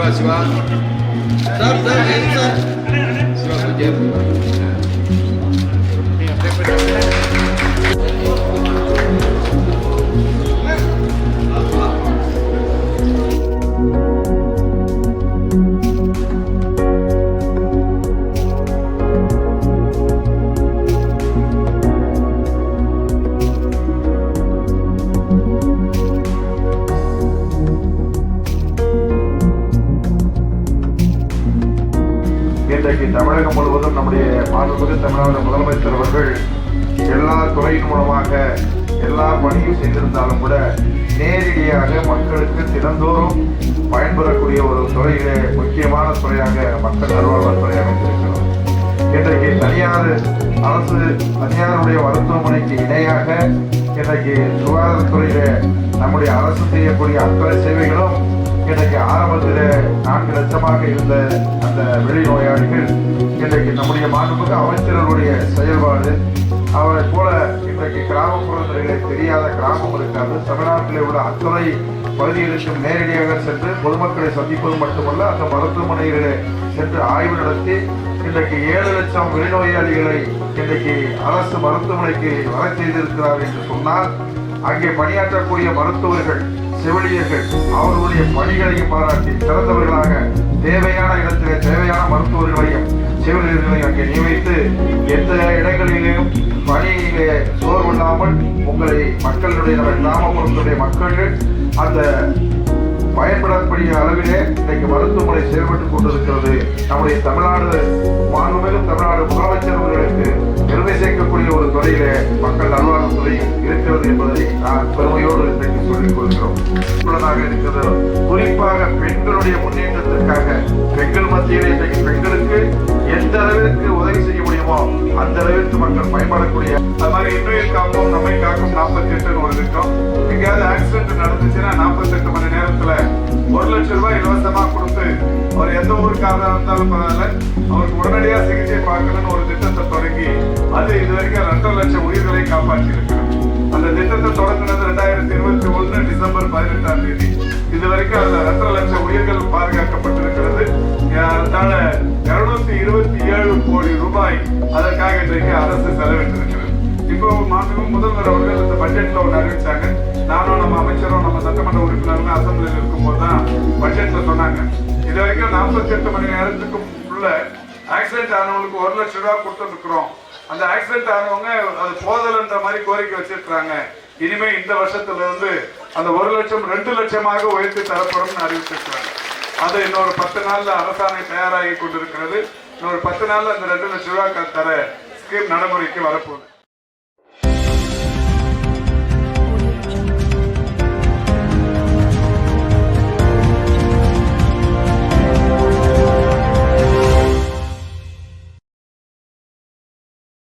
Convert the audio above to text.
Siva Siva sir sir Siva கொஞ்சம் இன்றைக்கு தமிழகம் முழுவதும் நம்முடைய மாண்புமிகு தமிழ்நாடு முதலமைச்சர் அவர்கள் எல்லா துறையின் மூலமாக எல்லா பணியும் செய்திருந்தாலும் கூட நேரடியாக மக்களுக்கு தினந்தோறும் பயன்பெறக்கூடிய ஒரு துறையிலே முக்கியமான துறையாக மக்கள் நல்வாழ்வு துறை அமைந்திருக்கிறது. இன்றைக்கு தனியாருடைய மருத்துவமனைக்கு இணையாக இன்றைக்கு சுகாதாரத்துறையிலே நம்முடைய அரசு செய்யக்கூடிய அத்தனை சேவைகளும் இன்றைக்கு ஆரம்பத்தில் 4 லட்சமாக இருந்த அந்த வெளிநோயாளிகள் இன்றைக்கு நம்முடைய மாண்புமிகு அமைச்சர்களுடைய செயல்பாடு அவரை போல இன்றைக்கு கிராமப்புறங்களிலே தெரியாத கிராமம் இருக்காது. தமிழ்நாட்டிலே உள்ள அத்துறை பகுதிகளுக்கும் நேரடியாக சென்று பொதுமக்களை சந்திப்பது மட்டுமல்ல, அந்த மருத்துவமனைகளிலே சென்று ஆய்வு நடத்தி இன்றைக்கு 7 லட்சம் வெளிநோயாளிகளை இன்றைக்கு அரசு மருத்துவமனைக்கு வர செய்திருக்கிறார் என்று சொன்னால், அங்கே பணியாற்றக்கூடிய மருத்துவர்கள் செவிலியர்கள் அவர்களுடைய பணிகளையும் பாராட்டி சிறந்தவர்களாக தேவையான இடத்திலே தேவையான மருத்துவர்களையும் செவிலியர்களையும் அங்கே நியமித்து எந்த இடங்களிலேயும் பணியிலே சோர்வில்லாமல் உங்களை மக்களுடைய கிராமப்புறத்துடைய மக்கள் அந்த பயன்படக்கூடிய அளவிலே இன்றைக்கு மருத்துவமனை செயல்பட்டுக் கொண்டிருக்கிறது. நம்முடைய தமிழ்நாடு மாண்புமிகு தமிழ்நாடு முதலமைச்சர் அவர்களுக்கு பெருமை சேர்க்கக்கூடிய ஒரு துறையிலே மக்கள் நல்வாழ்வுத்துறை இருக்கிறது என்பதை நான் பெருமையோடு இன்றைக்கு சொல்லிக் கொள்கிறோம். இருக்கிறது குறிப்பாக பெண்களுடைய முன்னேற்றத்திற்காக பெண்கள் மத்தியிலே இன்றைக்கு பெண்களுக்கு எந்த அளவிற்கு உதவி செய்ய முடியுமோ அந்த அளவிற்கு மக்கள் பயன்படக்கூடிய அது மாதிரி இன்றைய காப்போம் நம்மை காக்கும் 48 ஒரு திட்டம். எங்கேயாவது ஆக்சிடென்ட் நடந்துச்சுன்னா 48 மணி நேரத்துல 1 லட்சம் ரூபாய் இலவசமா கொடுத்து அவர் எந்த ஊருக்காக இருந்தாலும் பரவாயில்ல அவருக்கு உடனடியாக சிகிச்சை பார்க்கணும்னு ஒரு திட்டத்தை தொடங்கி அது இதுவரைக்கும் 2.5 லட்சம் உயிர்களை காப்பாற்றி இருக்கிறோம். அந்த திட்டத்தை தொடங்கினது 2021 டிசம்பர் 18ஆம் தேதி. இதுவரைக்கும் அதுல 2.5 லட்சம் உயிர்கள் பாதுகாக்கப்பட்டிருக்கிறது. அதனால 227 கோடி ரூபாய் அதற்காக இன்றைக்கு அரசு செலவிட்டிருக்கிறது. இப்போ மாண்புமிகு முதல்வர் அவர்கள் இந்த பட்ஜெட்ல ஒன்று அறிவிச்சாங்க. நானும் நம்ம அமைச்சரும் நம்ம சட்டமன்ற உறுப்பினர்கள் அசம்பிளியில் இருக்கும்போது தான் பட்ஜெட்ல சொன்னாங்க. இது வரைக்கும் 48 மணி நேரத்துக்கு உள்ள ஆக்சிடென்ட் ஆனவங்களுக்கு 1 லட்சம் ரூபாய் கொடுத்துருக்கிறோம். அந்த ஆக்சிடென்ட் ஆனவங்க அது போதல்ன்ற மாதிரி கோரிக்கை வச்சிருக்கிறாங்க. இனிமே இந்த வருஷத்துல இருந்து அந்த 1 லட்சம் 2 லட்சமாக உயர்த்தி தரப்படும் அறிவிச்சிருக்கிறாங்க. அது இன்னொரு 10 நாள்ல அரசாணை தயாராகி கொண்டிருக்கிறது. இன்னொரு 10 நாள்ல அந்த 2 லட்சம் ரூபாய் தர ஸ்கீம் நடைமுறைக்கு வரப்போகுது.